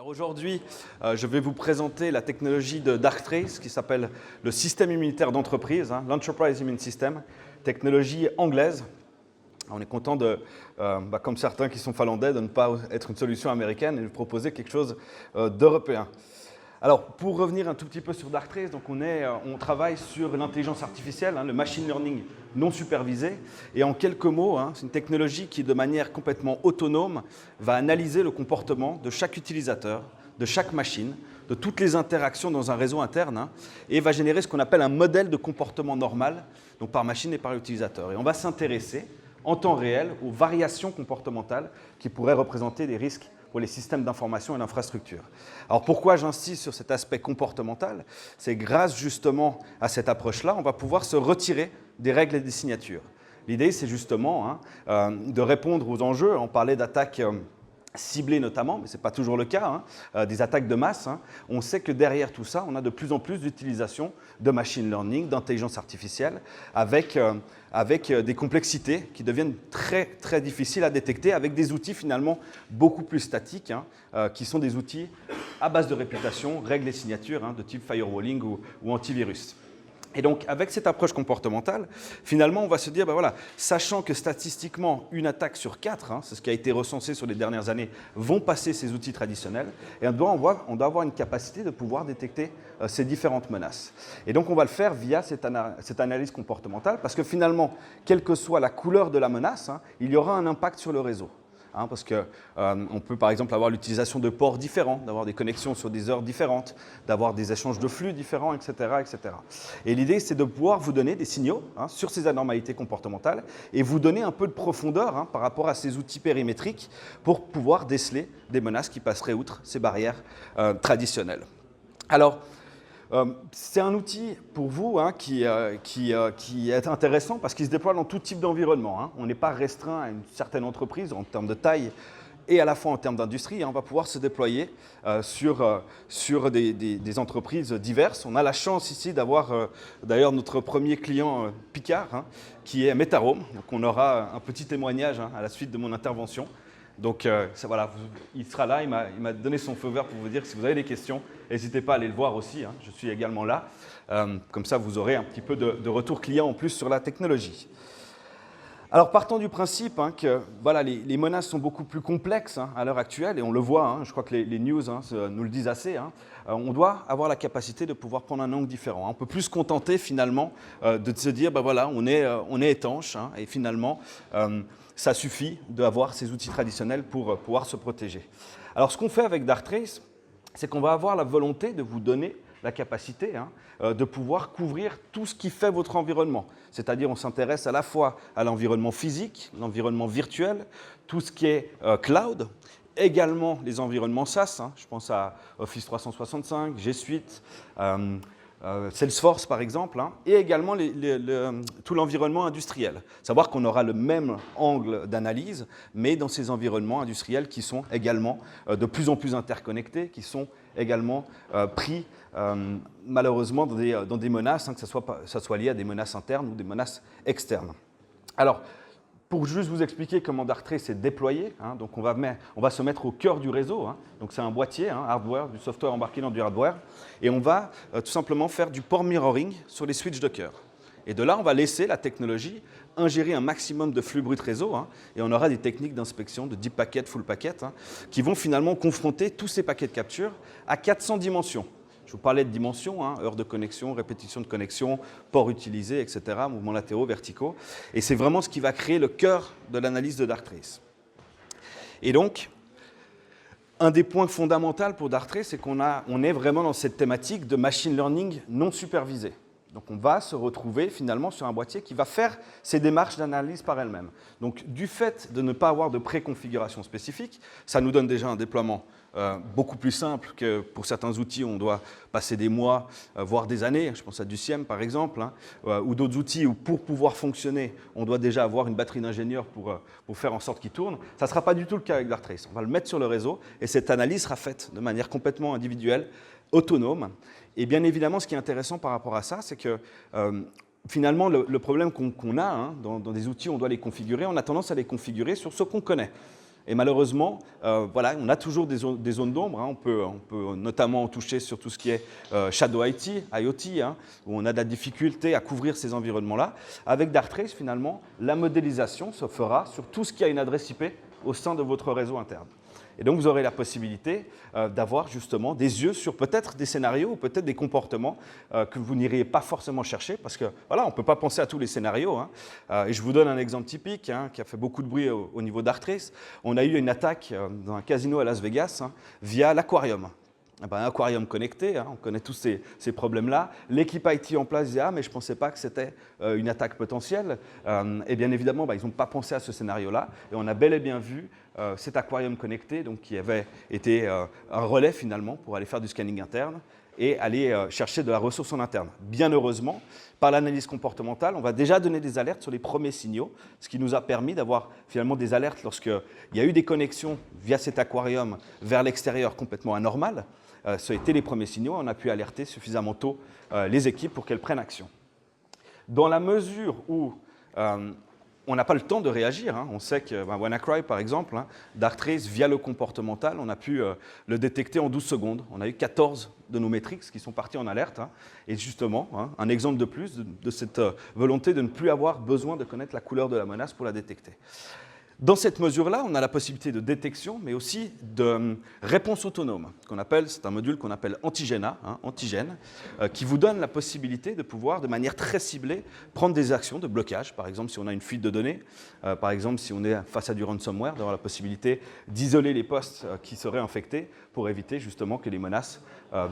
Alors aujourd'hui, je vais vous présenter la technologie de Darktrace qui s'appelle le système immunitaire d'entreprise, l'Enterprise Immune System, technologie anglaise. On est content de, comme certains qui sont finlandais, de ne pas être une solution américaine et de proposer quelque chose d'européen. Alors, pour revenir un tout petit peu sur Darktrace, donc on travaille sur l'intelligence artificielle, le machine learning non supervisé. Et en quelques mots, c'est une technologie qui, de manière complètement autonome, va analyser le comportement de chaque utilisateur, de chaque machine, de toutes les interactions dans un réseau interne, et va générer ce qu'on appelle un modèle de comportement normal, donc par machine et par utilisateur. Et on va s'intéresser en temps réel aux variations comportementales qui pourraient représenter des risques pour les systèmes d'information et d'infrastructure. Alors pourquoi j'insiste sur cet aspect comportemental? C'est grâce justement à cette approche-là, on va pouvoir se retirer des règles et des signatures. L'idée, c'est justement de répondre aux enjeux. On parlait d'attaques ciblées notamment, mais ce n'est pas toujours le cas, des attaques de masse. On sait que derrière tout ça, on a de plus en plus d'utilisation de machine learning, d'intelligence artificielle, avec des complexités qui deviennent très, très difficiles à détecter, avec des outils finalement beaucoup plus statiques, qui sont des outils à base de réputation, règles et signatures, de type firewalling ou antivirus. Et donc, avec cette approche comportementale, finalement, on va se dire, sachant que statistiquement, une attaque sur 4, c'est ce qui a été recensé sur les dernières années, vont passer ces outils traditionnels, et on doit avoir une capacité de pouvoir détecter ces différentes menaces. Et donc, on va le faire via cette analyse comportementale, parce que finalement, quelle que soit la couleur de la menace, il y aura un impact sur le réseau. Parce qu'on peut par exemple avoir l'utilisation de ports différents, d'avoir des connexions sur des heures différentes, d'avoir des échanges de flux différents, etc. etc. Et l'idée, c'est de pouvoir vous donner des signaux sur ces anormalités comportementales et vous donner un peu de profondeur par rapport à ces outils périmétriques pour pouvoir déceler des menaces qui passeraient outre ces barrières traditionnelles. Alors, c'est un outil pour vous qui est intéressant parce qu'il se déploie dans tout type d'environnement. On n'est pas restreint à une certaine entreprise en termes de taille et à la fois en termes d'industrie. On va pouvoir se déployer sur des entreprises diverses. On a la chance ici d'avoir d'ailleurs notre premier client Picard qui est Metarome. Donc on aura un petit témoignage à la suite de mon intervention. Donc voilà, il sera là, il m'a donné son feu vert pour vous dire que si vous avez des questions, n'hésitez pas à aller le voir aussi, je suis également là. Comme ça, vous aurez un petit peu de retour client en plus sur la technologie. Alors partant du principe que les menaces sont beaucoup plus complexes à l'heure actuelle, et on le voit, je crois que les news nous le disent assez, on doit avoir la capacité de pouvoir prendre un angle différent. On ne peut plus se contenter finalement de se dire, on est étanche, et finalement, ça suffit d'avoir ces outils traditionnels pour pouvoir se protéger. Alors ce qu'on fait avec Darktrace, c'est qu'on va avoir la volonté de vous donner la capacité de pouvoir couvrir tout ce qui fait votre environnement. C'est-à-dire on s'intéresse à la fois à l'environnement physique, l'environnement virtuel, tout ce qui est cloud, également les environnements SaaS, je pense à Office 365, G Suite, Salesforce par exemple, et également tout l'environnement industriel. Savoir qu'on aura le même angle d'analyse, mais dans ces environnements industriels qui sont également de plus en plus interconnectés, qui sont également pris malheureusement dans des menaces, que ça soit lié à des menaces internes ou des menaces externes. Alors, pour juste vous expliquer comment Darktrace est déployé, donc on va se mettre au cœur du réseau. Donc c'est un boîtier, hardware, du software embarqué dans du hardware. Et on va tout simplement faire du port mirroring sur les switches de cœur. Et de là, on va laisser la technologie ingérer un maximum de flux brut réseau. Et on aura des techniques d'inspection de deep packet, full packet, qui vont finalement confronter tous ces paquets de capture à 400 dimensions. Je vous parlais de dimensions, heures de connexion, répétition de connexion, ports utilisés, etc., mouvements latéraux, verticaux. Et c'est vraiment ce qui va créer le cœur de l'analyse de Darktrace. Et donc, un des points fondamentaux pour Darktrace, c'est qu'on est vraiment dans cette thématique de machine learning non supervisé. Donc on va se retrouver finalement sur un boîtier qui va faire ces démarches d'analyse par elle-même. Donc du fait de ne pas avoir de préconfiguration spécifique, ça nous donne déjà un déploiement beaucoup plus simple que pour certains outils où on doit passer des mois, voire des années. Je pense à du SIEM par exemple, ou d'autres outils où pour pouvoir fonctionner, on doit déjà avoir une batterie d'ingénieurs pour faire en sorte qu'il tourne. Ça ne sera pas du tout le cas avec Darktrace. On va le mettre sur le réseau et cette analyse sera faite de manière complètement individuelle, autonome. Et bien évidemment, ce qui est intéressant par rapport à ça, c'est que finalement, le problème qu'on a dans des outils, on doit les configurer, on a tendance à les configurer sur ce qu'on connaît. Et malheureusement, voilà, on a toujours des zones d'ombre. Hein. On peut notamment toucher sur tout ce qui est Shadow IT, IoT, hein, où on a de la difficulté à couvrir ces environnements-là. Avec Darktrace, finalement, la modélisation se fera sur tout ce qui a une adresse IP au sein de votre réseau interne. Et donc, vous aurez la possibilité d'avoir justement des yeux sur peut-être des scénarios ou peut-être des comportements que vous n'iriez pas forcément chercher parce que, voilà, on ne peut pas penser à tous les scénarios. Hein. Et je vous donne un exemple typique hein, qui a fait beaucoup de bruit au niveau d'Arktrace. On a eu une attaque dans un casino à Las Vegas hein, via l'aquarium. Un aquarium connecté, hein, on connaît tous ces problèmes-là. L'équipe IT en place disait « Ah, mais je ne pensais pas que c'était une attaque potentielle. » Et bien évidemment, ils n'ont pas pensé à ce scénario-là. Et on a bel et bien vu cet aquarium connecté, donc, qui avait été un relais finalement pour aller faire du scanning interne et aller chercher de la ressource en interne. Bien heureusement, par l'analyse comportementale, on va déjà donner des alertes sur les premiers signaux, ce qui nous a permis d'avoir finalement des alertes lorsqu'il y a eu des connexions via cet aquarium vers l'extérieur complètement anormales. Ça a été les premiers signaux, on a pu alerter suffisamment tôt les équipes pour qu'elles prennent action. Dans la mesure où on n'a pas le temps de réagir, hein, on sait que WannaCry, par exemple, hein, Darktrace, via le comportemental, on a pu le détecter en 12 secondes. On a eu 14 de nos métriques qui sont partis en alerte. Hein, et justement, hein, un exemple de plus de cette volonté de ne plus avoir besoin de connaître la couleur de la menace pour la détecter. Dans cette mesure-là, on a la possibilité de détection, mais aussi de réponse autonome. C'est un module qu'on appelle Antigena, hein, Antigène, qui vous donne la possibilité de pouvoir, de manière très ciblée, prendre des actions de blocage. Par exemple, si on a une fuite de données, par exemple, si on est face à du ransomware, d'avoir la possibilité d'isoler les postes qui seraient infectés pour éviter justement que les menaces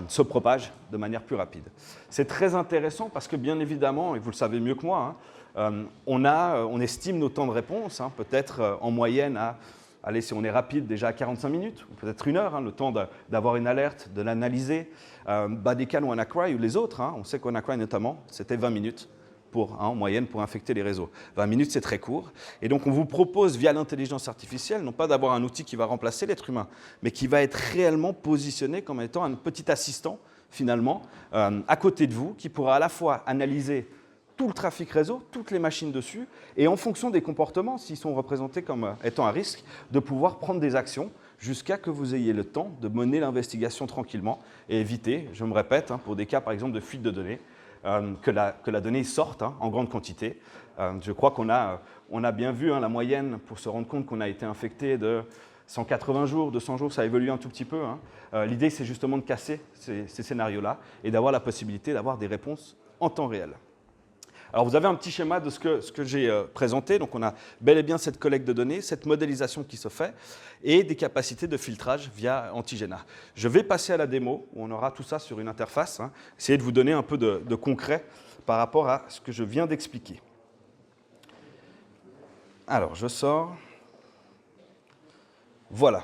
se propagent de manière plus rapide. C'est très intéressant parce que, bien évidemment, et vous le savez mieux que moi, hein, on estime nos temps de réponse, hein, peut-être en moyenne à, allez, si on est rapide, déjà à 45 minutes, ou peut-être 1 heure, hein, le temps d'avoir une alerte, de l'analyser. Bodycan ou WannaCry ou les autres, hein, on sait que WannaCry notamment, c'était 20 minutes en moyenne pour infecter les réseaux. 20 minutes, c'est très court. Et donc, on vous propose, via l'intelligence artificielle, non pas d'avoir un outil qui va remplacer l'être humain, mais qui va être réellement positionné comme étant un petit assistant, finalement, à côté de vous, qui pourra à la fois analyser tout le trafic réseau, toutes les machines dessus, et en fonction des comportements, s'ils sont représentés comme étant à risque, de pouvoir prendre des actions jusqu'à que vous ayez le temps de mener l'investigation tranquillement et éviter, je me répète, hein, pour des cas par exemple de fuite de données, que la donnée sorte hein, en grande quantité. Je crois qu'on a bien vu hein, la moyenne pour se rendre compte qu'on a été infecté de 180 jours, 200 jours, ça évolue un tout petit peu. Hein. L'idée, c'est justement de casser ces scénarios-là et d'avoir la possibilité d'avoir des réponses en temps réel. Alors, vous avez un petit schéma de ce que j'ai présenté. Donc, on a bel et bien cette collecte de données, cette modélisation qui se fait et des capacités de filtrage via Antigena. Je vais passer à la démo où on aura tout ça sur une interface. Hein, essayer de vous donner un peu de concret par rapport à ce que je viens d'expliquer. Alors, je sors. Voilà.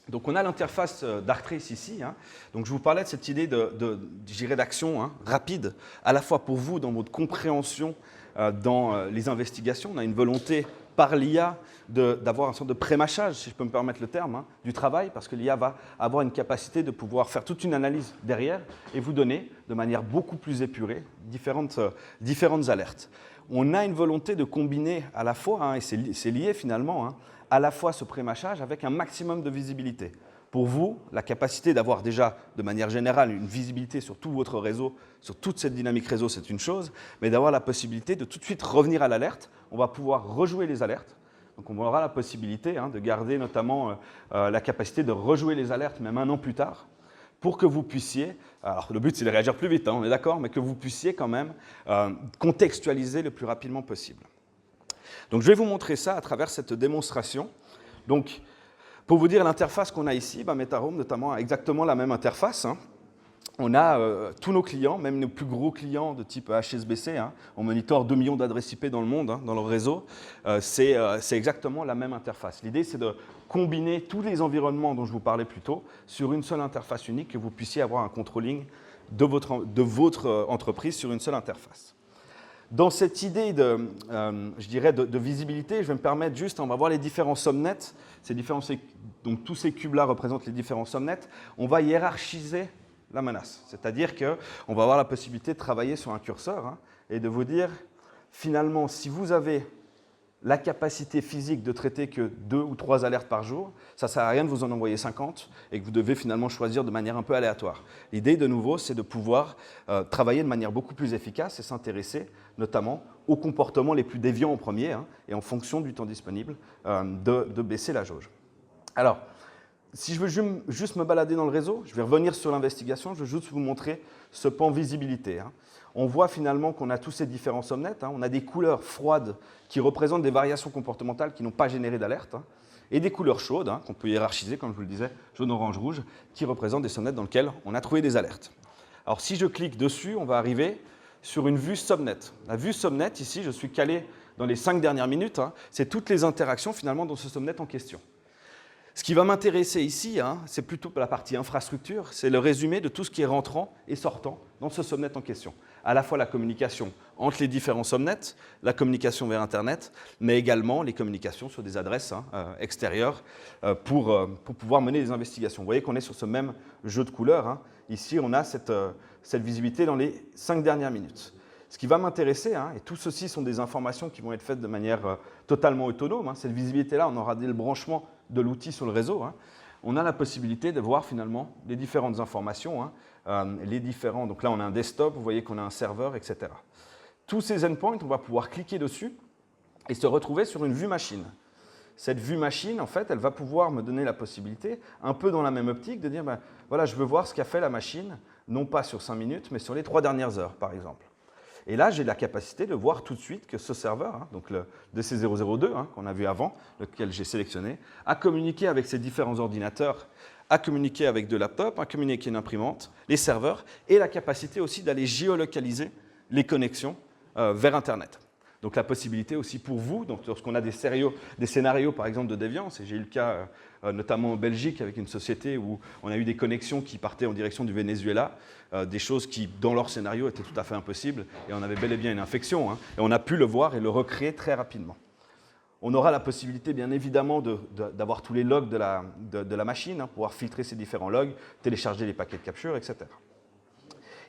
Donc, on a l'interface Darktrace ici. Hein. Donc, je vous parlais de cette idée d'action hein, rapide, à la fois pour vous dans votre compréhension dans les investigations. On a une volonté par l'IA d'avoir un sorte de pré-mâchage, si je peux me permettre le terme, hein, du travail, parce que l'IA va avoir une capacité de pouvoir faire toute une analyse derrière et vous donner, de manière beaucoup plus épurée, différentes alertes. On a une volonté de combiner à la fois, hein, et c'est lié finalement, hein, à la fois ce pré-mâchage avec un maximum de visibilité. Pour vous, la capacité d'avoir déjà, de manière générale, une visibilité sur tout votre réseau, sur toute cette dynamique réseau, c'est une chose, mais d'avoir la possibilité de tout de suite revenir à l'alerte. On va pouvoir rejouer les alertes. Donc, on aura la possibilité hein, de garder notamment la capacité de rejouer les alertes, même 1 an plus tard, pour que vous puissiez, alors le but c'est de réagir plus vite, hein, on est d'accord, mais que vous puissiez quand même contextualiser le plus rapidement possible. Donc, je vais vous montrer ça à travers cette démonstration. Donc, pour vous dire l'interface qu'on a ici, MetaHome notamment a exactement la même interface. Hein. On a tous nos clients, même nos plus gros clients de type HSBC, hein, on monitore 2 millions d'adresses IP dans le monde, hein, dans leur réseau, c'est exactement la même interface. L'idée, c'est de combiner tous les environnements dont je vous parlais plus tôt sur une seule interface unique, que vous puissiez avoir un controlling de votre entreprise sur une seule interface. Dans cette idée je dirais de visibilité, je vais me permettre juste, on va voir les différents subnets. Donc tous ces cubes-là représentent les différents subnets. On va hiérarchiser la menace. C'est-à-dire qu'on va avoir la possibilité de travailler sur un curseur hein, et de vous dire, finalement, si vous avez la capacité physique de traiter que 2 ou 3 alertes par jour, ça ne sert à rien de vous en envoyer 50 et que vous devez finalement choisir de manière un peu aléatoire. L'idée, de nouveau, c'est de pouvoir travailler de manière beaucoup plus efficace et s'intéresser notamment aux comportements les plus déviants en premier et en fonction du temps disponible, de baisser la jauge. Alors, si je veux juste me balader dans le réseau, je vais revenir sur l'investigation, je veux juste vous montrer ce pan visibilité. On voit finalement qu'on a tous ces différents somnets. On a des couleurs froides qui représentent des variations comportementales qui n'ont pas généré d'alerte, et des couleurs chaudes, qu'on peut hiérarchiser, comme je vous le disais, jaune, orange, rouge, qui représentent des somnets dans lesquels on a trouvé des alertes. Alors si je clique dessus, on va arriver sur une vue subnet. La vue subnet, ici, je suis calé dans les 5 dernières minutes, c'est toutes les interactions finalement dans ce subnet en question. Ce qui va m'intéresser ici, c'est plutôt la partie infrastructure, c'est le résumé de tout ce qui est rentrant et sortant dans ce subnet en question. À la fois la communication entre les différents subnets, la communication vers Internet, mais également les communications sur des adresses extérieures pour pouvoir mener des investigations. Vous voyez qu'on est sur ce même jeu de couleurs. Ici, on a cette visibilité dans les 5 dernières minutes. Ce qui va m'intéresser, et tout ceci sont des informations qui vont être faites de manière totalement autonome, cette visibilité-là, on aura dès le branchement de l'outil sur le réseau, on a la possibilité de voir finalement les différentes informations, les différents, donc là on a un desktop, vous voyez qu'on a un serveur, etc. Tous ces endpoints, on va pouvoir cliquer dessus et se retrouver sur une vue machine. Cette vue machine, en fait, elle va pouvoir me donner la possibilité, un peu dans la même optique, de dire, voilà, je veux voir ce qu'a fait la machine, non pas sur 5 minutes, mais sur les 3 dernières heures, par exemple. Et là, j'ai la capacité de voir tout de suite que ce serveur, donc le DC002 qu'on a vu avant, lequel j'ai sélectionné, a communiqué avec ces différents ordinateurs, a communiqué avec deux laptops, a communiqué une imprimante, les serveurs, et la capacité aussi d'aller géolocaliser les connexions vers Internet. Donc la possibilité aussi pour vous, donc lorsqu'on a des scénarios par exemple de déviance, et j'ai eu le cas notamment en Belgique avec une société où on a eu des connexions qui partaient en direction du Venezuela, des choses qui dans leur scénario étaient tout à fait impossibles, et on avait bel et bien une infection, et on a pu le voir et le recréer très rapidement. On aura la possibilité bien évidemment d'avoir tous les logs de la machine, pouvoir filtrer ces différents logs, télécharger les paquets de capture, etc.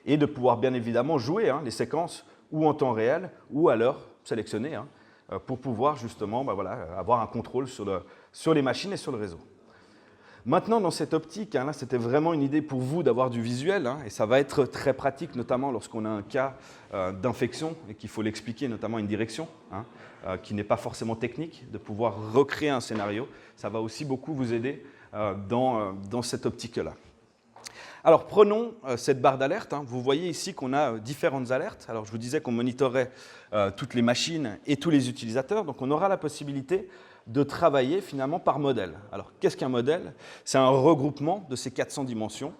Et de pouvoir bien évidemment jouer les séquences ou en temps réel, ou à l'heure sélectionnée, pour pouvoir justement avoir un contrôle sur les machines et sur le réseau. Maintenant, dans cette optique, là, c'était vraiment une idée pour vous d'avoir du visuel, et ça va être très pratique, notamment lorsqu'on a un cas d'infection et qu'il faut l'expliquer, notamment à une direction, qui n'est pas forcément technique, de pouvoir recréer un scénario. Ça va aussi beaucoup vous aider dans cette optique-là. Alors, prenons cette barre d'alerte. Vous voyez ici qu'on a différentes alertes. Alors, je vous disais qu'on monitorait toutes les machines et tous les utilisateurs. Donc, on aura la possibilité de travailler finalement par modèle. Alors, qu'est-ce qu'un modèle? C'est un regroupement de ces 400 dimensions,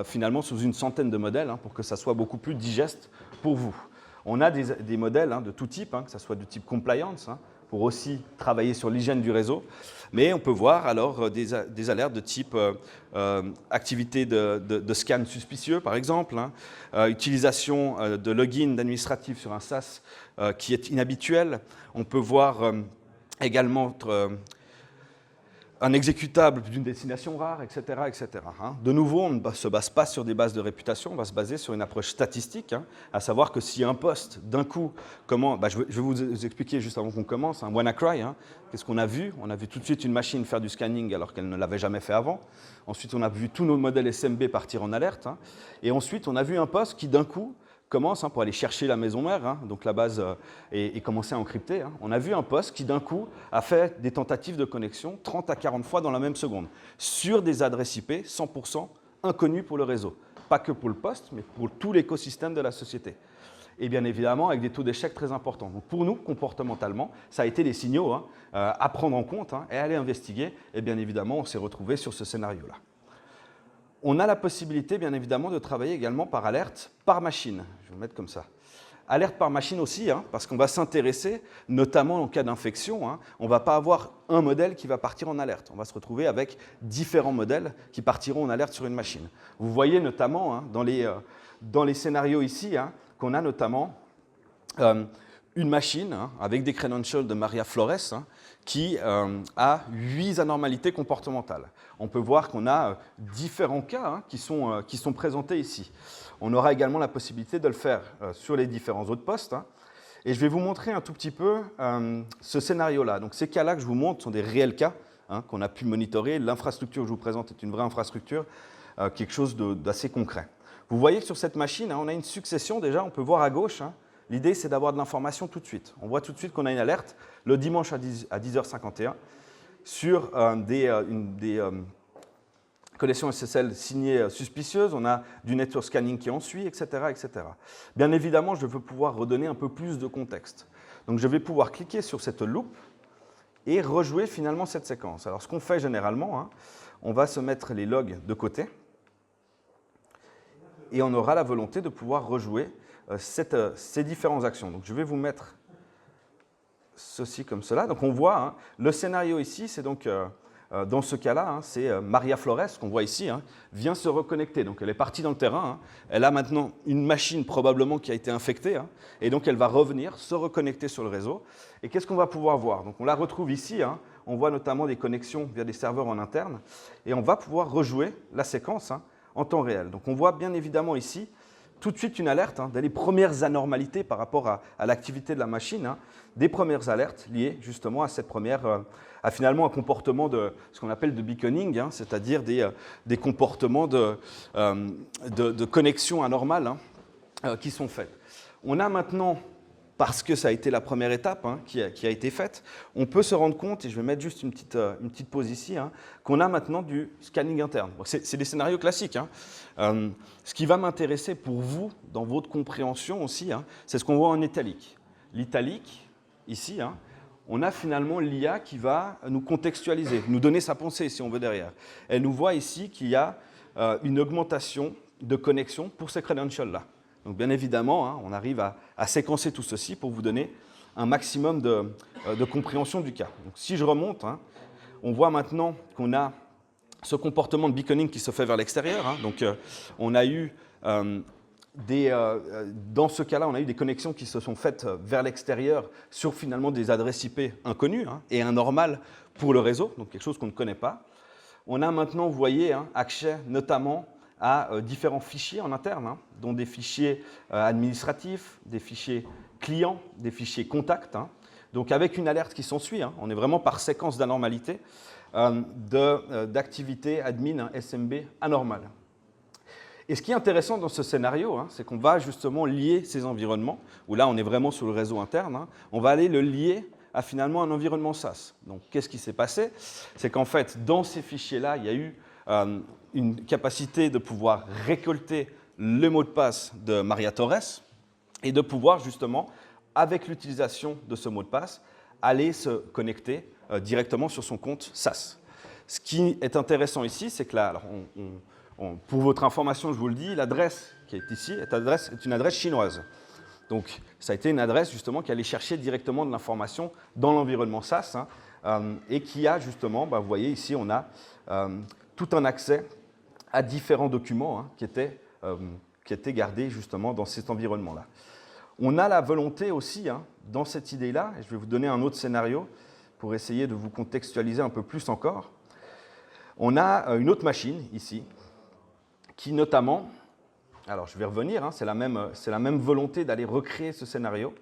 finalement sous une centaine de modèles, pour que ça soit beaucoup plus digeste pour vous. On a des modèles de tout type, que ce soit du type compliance, pour aussi travailler sur l'hygiène du réseau. Mais on peut voir alors des alertes de type activité de scan suspicieux, par exemple, utilisation de login d'administratif sur un SaaS qui est inhabituel. On peut voir également un exécutable d'une destination rare, etc. etc. De nouveau, on ne se base pas sur des bases de réputation, on va se baser sur une approche statistique, à savoir que si un poste, d'un coup, je vais vous expliquer juste avant qu'on commence, WannaCry, qu'est-ce qu'on a vu? On a vu tout de suite une machine faire du scanning alors qu'elle ne l'avait jamais fait avant. Ensuite, on a vu tous nos modèles SMB partir en alerte. Et ensuite, on a vu un poste qui, d'un coup, commence pour aller chercher la maison mère, donc la base, et commencer à encrypter. On a vu un poste qui, d'un coup, a fait des tentatives de connexion 30 à 40 fois dans la même seconde, sur des adresses IP 100% inconnues pour le réseau. Pas que pour le poste, mais pour tout l'écosystème de la société. Et bien évidemment, avec des taux d'échec très importants. Donc pour nous, comportementalement, ça a été des signaux à prendre en compte et à aller investiguer. Et bien évidemment, on s'est retrouvé sur ce scénario-là. On a la possibilité, bien évidemment, de travailler également par alerte, par machine. Je vais le mettre comme ça. Alerte par machine aussi, parce qu'on va s'intéresser, notamment en cas d'infection, on ne va pas avoir un modèle qui va partir en alerte. On va se retrouver avec différents modèles qui partiront en alerte sur une machine. Vous voyez notamment dans les scénarios ici qu'on a notamment une machine avec des credentials de Maria Flores qui a 8 anormalités comportementales. On peut voir qu'on a différents cas qui sont présentés ici. On aura également la possibilité de le faire sur les différents autres postes. Et je vais vous montrer un tout petit peu ce scénario-là. Donc ces cas-là que je vous montre sont des réels cas qu'on a pu monitorer. L'infrastructure que je vous présente est une vraie infrastructure, quelque chose d'assez concret. Vous voyez que sur cette machine, on a une succession déjà, on peut voir à gauche. L'idée, c'est d'avoir de l'information tout de suite. On voit tout de suite qu'on a une alerte le dimanche à 10h51 sur des connexions SSL signées suspicieuses. On a du network scanning qui en suit, etc., etc. Bien évidemment, je veux pouvoir redonner un peu plus de contexte. Donc, je vais pouvoir cliquer sur cette loupe et rejouer finalement cette séquence. Alors, ce qu'on fait généralement, on va se mettre les logs de côté et on aura la volonté de pouvoir rejouer ces différentes actions. Donc, je vais vous mettre ceci comme cela. Donc, on voit, le scénario ici, c'est donc, dans ce cas-là, c'est Maria Flores, qu'on voit ici, vient se reconnecter. Donc, elle est partie dans le terrain. Elle a maintenant une machine probablement qui a été infectée. Et donc, elle va revenir, se reconnecter sur le réseau. Et qu'est-ce qu'on va pouvoir voir? Donc, on la retrouve ici. On voit notamment des connexions via des serveurs en interne. Et on va pouvoir rejouer la séquence en temps réel. Donc, on voit bien évidemment ici tout de suite une alerte des premières anormalités par rapport à l'activité de la machine, des premières alertes liées justement à cette première, à finalement un comportement de ce qu'on appelle de beaconing, c'est-à-dire des comportements de connexion anormale qui sont faits. On a maintenant, parce que ça a été la première étape qui a été faite, on peut se rendre compte, et je vais mettre juste une petite pause ici, qu'on a maintenant du scanning interne. C'est des scénarios classiques. Ce qui va m'intéresser pour vous, dans votre compréhension aussi, c'est ce qu'on voit en italique. L'italique, ici, on a finalement l'IA qui va nous contextualiser, nous donner sa pensée, si on veut, derrière. Elle nous voit ici qu'il y a une augmentation de connexion pour ces credentials-là. Donc, bien évidemment, on arrive à séquencer tout ceci pour vous donner un maximum de compréhension du cas. Donc, si je remonte, on voit maintenant qu'on a ce comportement de beaconing qui se fait vers l'extérieur. Donc, on a eu dans ce cas-là, on a eu des connexions qui se sont faites vers l'extérieur sur finalement des adresses IP inconnues et anormales pour le réseau, donc quelque chose qu'on ne connaît pas. On a maintenant, vous voyez, accès notamment à différents fichiers en interne, dont des fichiers administratifs, des fichiers clients, des fichiers contacts. Donc avec une alerte qui s'ensuit, on est vraiment par séquence d'anormalité, d'activité admin SMB anormale. Et ce qui est intéressant dans ce scénario, c'est qu'on va justement lier ces environnements, où là on est vraiment sur le réseau interne, on va aller le lier à finalement un environnement SaaS. Donc qu'est-ce qui s'est passé? C'est qu'en fait, dans ces fichiers-là, il y a eu une capacité de pouvoir récolter le mot de passe de Maria Torres et de pouvoir justement, avec l'utilisation de ce mot de passe, aller se connecter directement sur son compte SaaS. Ce qui est intéressant ici, c'est que là, alors pour votre information, je vous le dis, l'adresse qui est ici est une adresse chinoise. Donc, ça a été une adresse justement qui allait chercher directement de l'information dans l'environnement SaaS et qui a justement, vous voyez ici, on a tout un accès à différents documents qui étaient gardés justement dans cet environnement-là. On a la volonté aussi, dans cette idée-là, et je vais vous donner un autre scénario pour essayer de vous contextualiser un peu plus encore. On a une autre machine ici, qui notamment, alors je vais revenir, c'est la même volonté d'aller recréer ce scénario.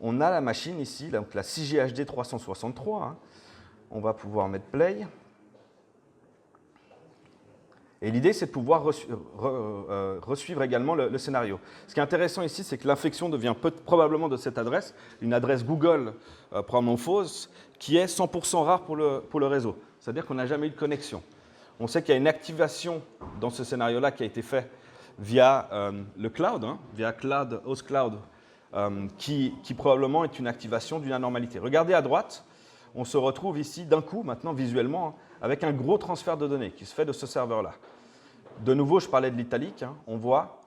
On a la machine ici, donc la 6GHD 363, on va pouvoir mettre play. Et l'idée, c'est de pouvoir resuivre également le scénario. Ce qui est intéressant ici, c'est que l'infection devient probablement de cette adresse, une adresse Google probablement fausse, qui est 100% rare pour le réseau. C'est-à-dire qu'on n'a jamais eu de connexion. On sait qu'il y a une activation dans ce scénario-là qui a été fait via le cloud, via Host Cloud, qui probablement est une activation d'une anormalité. Regardez à droite, on se retrouve ici d'un coup, maintenant visuellement, avec un gros transfert de données qui se fait de ce serveur-là. De nouveau, je parlais de l'italique, on voit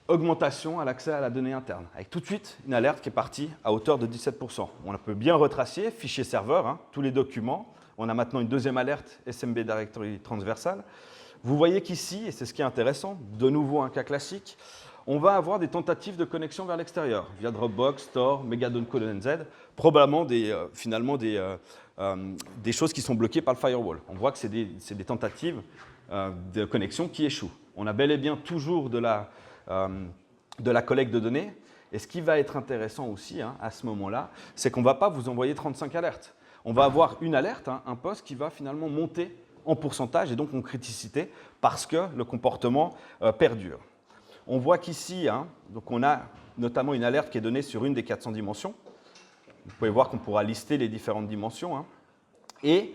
augmentation à l'accès à la donnée interne, avec tout de suite une alerte qui est partie à hauteur de 17%. On peut bien retracer, fichier serveur, tous les documents. On a maintenant une deuxième alerte SMB Directory transversale. Vous voyez qu'ici, et c'est ce qui est intéressant, de nouveau un cas classique, on va avoir des tentatives de connexion vers l'extérieur, via Dropbox, Tor, Megadon ColonZ, probablement finalement des choses qui sont bloquées par le firewall. On voit que c'est des tentatives de connexion qui échouent. On a bel et bien toujours de la collecte de données, Et ce qui va être intéressant aussi à ce moment-là, c'est qu'on ne va pas vous envoyer 35 alertes. On va avoir une alerte, un poste qui va finalement monter en pourcentage et donc en criticité parce que le comportement perdure. On voit qu'ici, donc on a notamment une alerte qui est donnée sur une des 400 dimensions. Vous pouvez voir qu'on pourra lister les différentes dimensions. Et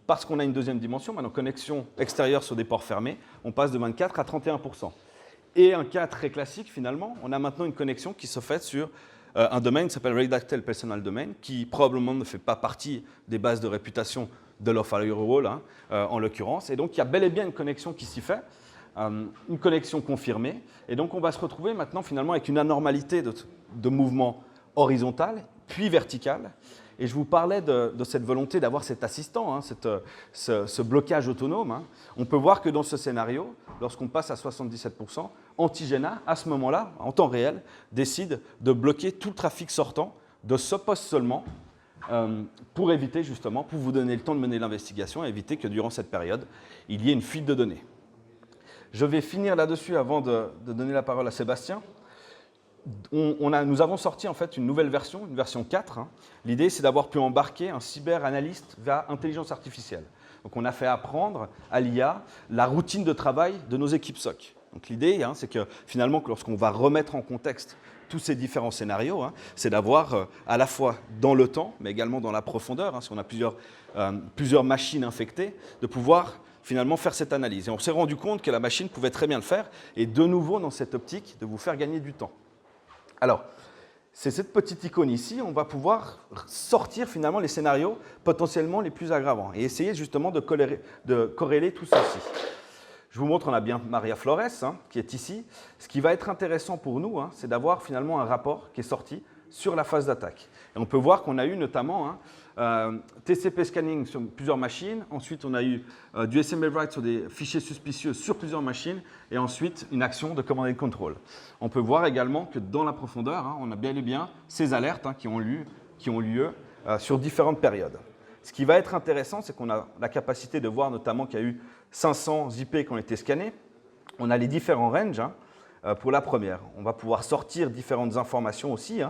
parce qu'on a une deuxième dimension, maintenant connexion extérieure sur des ports fermés, on passe de 24 à 31%. Et un cas très classique, finalement, on a maintenant une connexion qui se fait sur un domaine qui s'appelle Redacted Personal Domain, qui probablement ne fait pas partie des bases de réputation de leur firewall, en l'occurrence. Et donc, il y a bel et bien une connexion qui s'y fait, une connexion confirmée. Et donc, on va se retrouver maintenant, finalement, avec une anormalité de mouvement horizontal, puis vertical. Et je vous parlais de cette volonté d'avoir cet assistant, ce blocage autonome. On peut voir que dans ce scénario, lorsqu'on passe à 77%, Antigena, à ce moment-là, en temps réel, décide de bloquer tout le trafic sortant de ce poste seulement pour éviter justement, pour vous donner le temps de mener l'investigation et éviter que durant cette période, il y ait une fuite de données. Je vais finir là-dessus avant de donner la parole à Sébastien. Nous avons sorti en fait une nouvelle version, une version 4. L'idée, c'est d'avoir pu embarquer un cyberanalyste vers intelligence artificielle. Donc, on a fait apprendre à l'IA la routine de travail de nos équipes SOC. Donc, l'idée, c'est que finalement, lorsqu'on va remettre en contexte tous ces différents scénarios, c'est d'avoir à la fois dans le temps, mais également dans la profondeur, si on a plusieurs machines infectées, de pouvoir finalement faire cette analyse. Et on s'est rendu compte que la machine pouvait très bien le faire, et de nouveau dans cette optique de vous faire gagner du temps. Alors, c'est cette petite icône ici, on va pouvoir sortir finalement les scénarios potentiellement les plus aggravants et essayer justement de corréler tout ceci. Je vous montre, on a bien Maria Flores qui est ici. Ce qui va être intéressant pour nous, c'est d'avoir finalement un rapport qui est sorti sur la phase d'attaque. Et on peut voir qu'on a eu notamment TCP scanning sur plusieurs machines, ensuite on a eu du SML write sur des fichiers suspicieux sur plusieurs machines, et ensuite une action de command and control. On peut voir également que dans la profondeur, on a bien et bien ces alertes qui ont lieu sur différentes périodes. Ce qui va être intéressant, c'est qu'on a la capacité de voir notamment qu'il y a eu 500 IP qui ont été scannés. On a les différents ranges pour la première. On va pouvoir sortir différentes informations aussi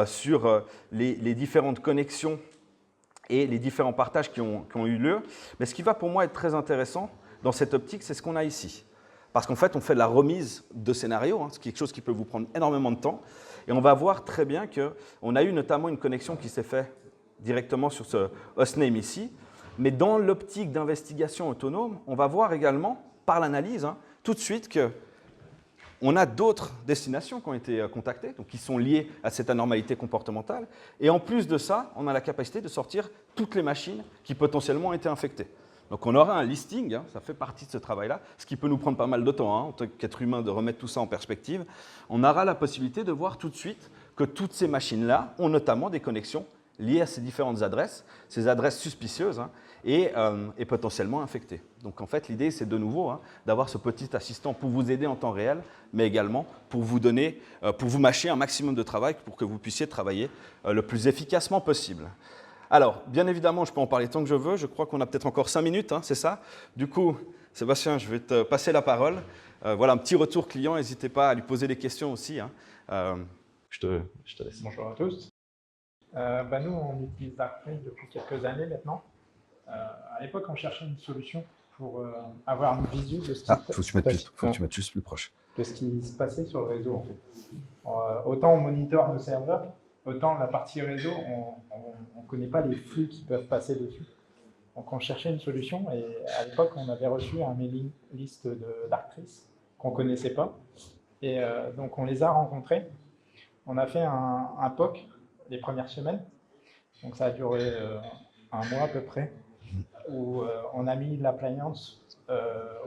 sur les différentes connexions et les différents partages qui ont eu lieu. Mais ce qui va pour moi être très intéressant dans cette optique, c'est ce qu'on a ici. Parce qu'en fait, on fait de la remise de scénarios, c'est quelque chose qui peut vous prendre énormément de temps. Et on va voir très bien qu'on a eu notamment une connexion qui s'est faite directement sur ce hostname ici. Mais dans l'optique d'investigation autonome, on va voir également, par l'analyse, tout de suite qu'on a d'autres destinations qui ont été contactées, donc qui sont liées à cette anormalité comportementale. Et en plus de ça, on a la capacité de sortir toutes les machines qui potentiellement ont été infectées. Donc on aura un listing, ça fait partie de ce travail-là, ce qui peut nous prendre pas mal de temps en tant qu'être humain de remettre tout ça en perspective. On aura la possibilité de voir tout de suite que toutes ces machines-là ont notamment des connexions liées à ces différentes adresses, ces adresses suspicieuses et potentiellement infectées. Donc en fait, l'idée, c'est de nouveau d'avoir ce petit assistant pour vous aider en temps réel, mais également pour vous donner, pour vous mâcher un maximum de travail pour que vous puissiez travailler le plus efficacement possible. Alors, bien évidemment, je peux en parler tant que je veux. Je crois qu'on a peut-être encore 5 minutes, c'est ça? Du coup, Sébastien, je vais te passer la parole. Voilà un petit retour client. N'hésitez pas à lui poser des questions aussi. Je te laisse. Bonjour à tous. Nous, on utilise Darktrace depuis quelques années maintenant. À l'époque, on cherchait une solution pour avoir une visu de ce qui faut que tu mettes juste plus proche. De ce qui se passait sur le réseau. En fait. Autant on monitore nos serveurs, autant la partie réseau, on ne connaît pas les flux qui peuvent passer dessus. Donc on cherchait une solution et à l'époque, on avait reçu un mailing list de Darktrace qu'on ne connaissait pas. Et donc on les a rencontrés. On a fait un POC les premières semaines. Donc ça a duré un mois à peu près, où on a mis l'appliance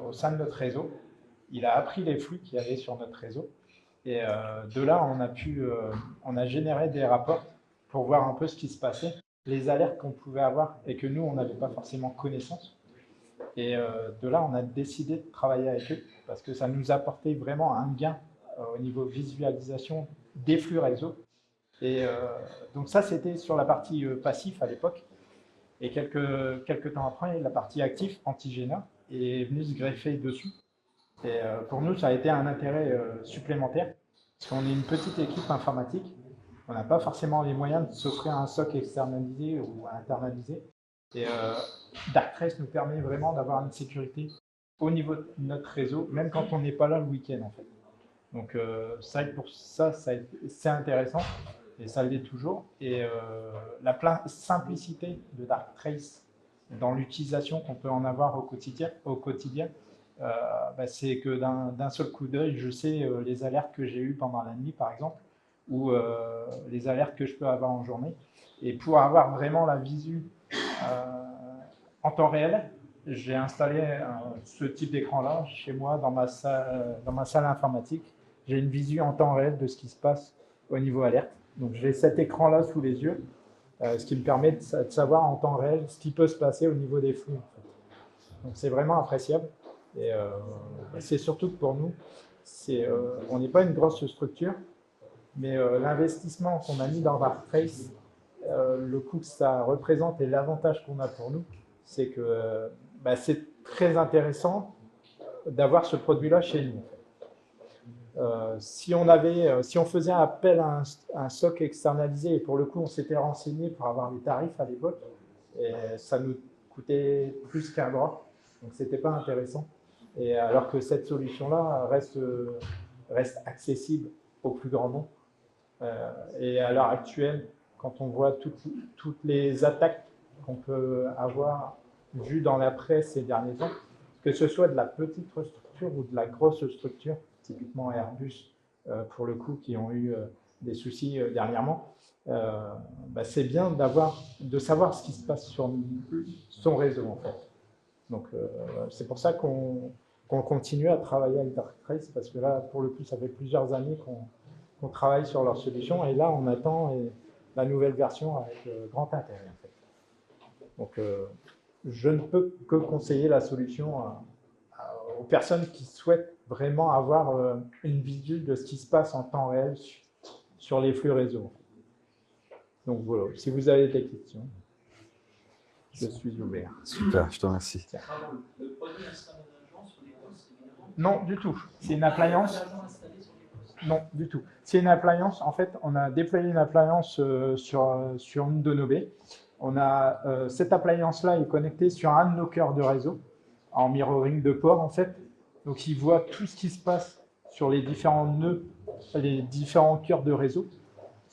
au sein de notre réseau. Il a appris les flux qu'il y avait sur notre réseau. Et de là, on a généré des rapports pour voir un peu ce qui se passait, les alertes qu'on pouvait avoir et que nous, on n'avait pas forcément connaissance. Et de là, on a décidé de travailler avec eux parce que ça nous apportait vraiment un gain au niveau visualisation des flux réseau. Et donc ça, c'était sur la partie passif à l'époque. Et quelques temps après, la partie actif, Antigena, est venue se greffer dessus. Et pour nous, ça a été un intérêt supplémentaire Parce qu'on est une petite équipe informatique, on n'a pas forcément les moyens de s'offrir un SOC externalisé ou internalisé. Et Darktrace nous permet vraiment d'avoir une sécurité au niveau de notre réseau, même quand on n'est pas là le week-end en fait. Donc c'est vrai que pour ça, c'est intéressant et ça l'est toujours. Et la simplicité de Darktrace dans l'utilisation qu'on peut en avoir au quotidien, c'est que d'un seul coup d'œil, je sais les alertes que j'ai eues pendant la nuit par exemple, ou les alertes que je peux avoir en journée. Et pour avoir vraiment la visu en temps réel, j'ai installé ce type d'écran-là chez moi dans ma salle informatique. J'ai une visu en temps réel de ce qui se passe au niveau alerte. Donc j'ai cet écran-là sous les yeux, ce qui me permet de savoir en temps réel ce qui peut se passer au niveau des flux. En fait. Donc c'est vraiment appréciable. Et c'est surtout que pour nous, on n'est pas une grosse structure, mais l'investissement qu'on a mis dans Darktrace, le coût que ça représente et l'avantage qu'on a pour nous, c'est que c'est très intéressant d'avoir ce produit-là chez nous. Si on faisait appel à un SOC externalisé, et pour le coup on s'était renseigné pour avoir les tarifs à l'époque, et ça nous coûtait plus qu'un bras, donc c'était pas intéressant. Et alors que cette solution-là reste accessible au plus grand nombre. Et à l'heure actuelle, quand on voit toutes les attaques qu'on peut avoir vues dans la presse ces derniers temps, que ce soit de la petite structure ou de la grosse structure, typiquement Airbus, pour le coup, qui ont eu des soucis dernièrement, c'est bien de savoir ce qui se passe sur son réseau, en fait. Donc, c'est pour ça qu'on continue à travailler avec Darktrace, parce que là, pour le coup, ça fait plusieurs années qu'on travaille sur leur solution, et là, on attend la nouvelle version avec grand intérêt, en fait. Donc, je ne peux que conseiller la solution aux personnes qui souhaitent vraiment avoir une visu de ce qui se passe en temps réel sur les flux réseau. Donc voilà, si vous avez des questions, je suis ouvert. Super, je te remercie. Le produit installé en agence sur les postes, évidemment. Non, du tout. C'est une appliance. Non, du tout. C'est une appliance. En fait, on a déployé une appliance sur une de nos baies. On a cette appliance-là est connectée sur un de nos cœurs de réseau en mirroring de port en fait. Donc, il voit tout ce qui se passe sur les différents nœuds, les différents cœurs de réseau,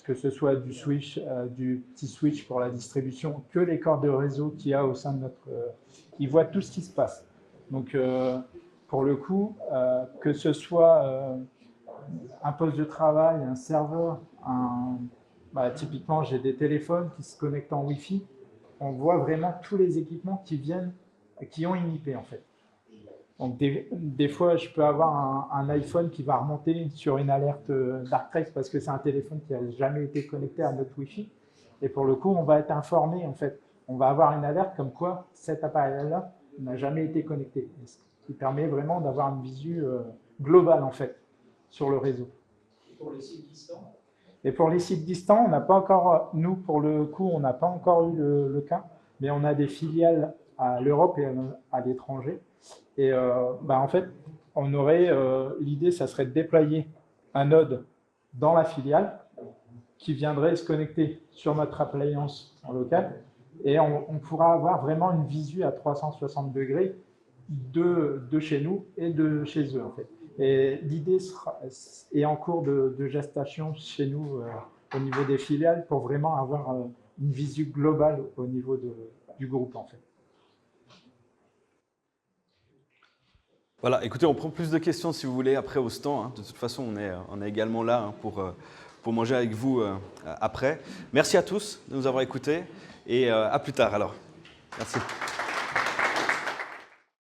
que ce soit du switch, du petit switch pour la distribution, que les corps de réseau qu'il y a au sein de notre... il voit tout ce qui se passe. Donc, pour le coup, que ce soit un poste de travail, un serveur, typiquement, j'ai des téléphones qui se connectent en Wi-Fi, on voit vraiment tous les équipements qui ont une IP, en fait. Donc, des fois, je peux avoir un iPhone qui va remonter sur une alerte Darktrace parce que c'est un téléphone qui n'a jamais été connecté à notre Wi-Fi. Et pour le coup, on va être informé, en fait. On va avoir une alerte comme quoi cet appareil-là n'a jamais été connecté. Ce qui permet vraiment d'avoir une visu globale, en fait, sur le réseau. Et pour les sites distants? Et pour les sites distants, on n'a pas encore, nous, pour le coup, on n'a pas encore eu le cas, mais on a des filiales à l'Europe et à l'étranger. Et en fait, on aurait l'idée, ça serait de déployer un node dans la filiale qui viendrait se connecter sur notre appliance en local et on pourra avoir vraiment une visu à 360 degrés de chez nous et de chez eux en fait. Et l'idée est en cours de gestation chez nous au niveau des filiales pour vraiment avoir une visu globale au niveau du groupe en fait. Voilà, écoutez, on prend plus de questions si vous voulez après au stand. De toute façon, on est également là pour manger avec vous après. Merci à tous de nous avoir écoutés et à plus tard alors. Merci.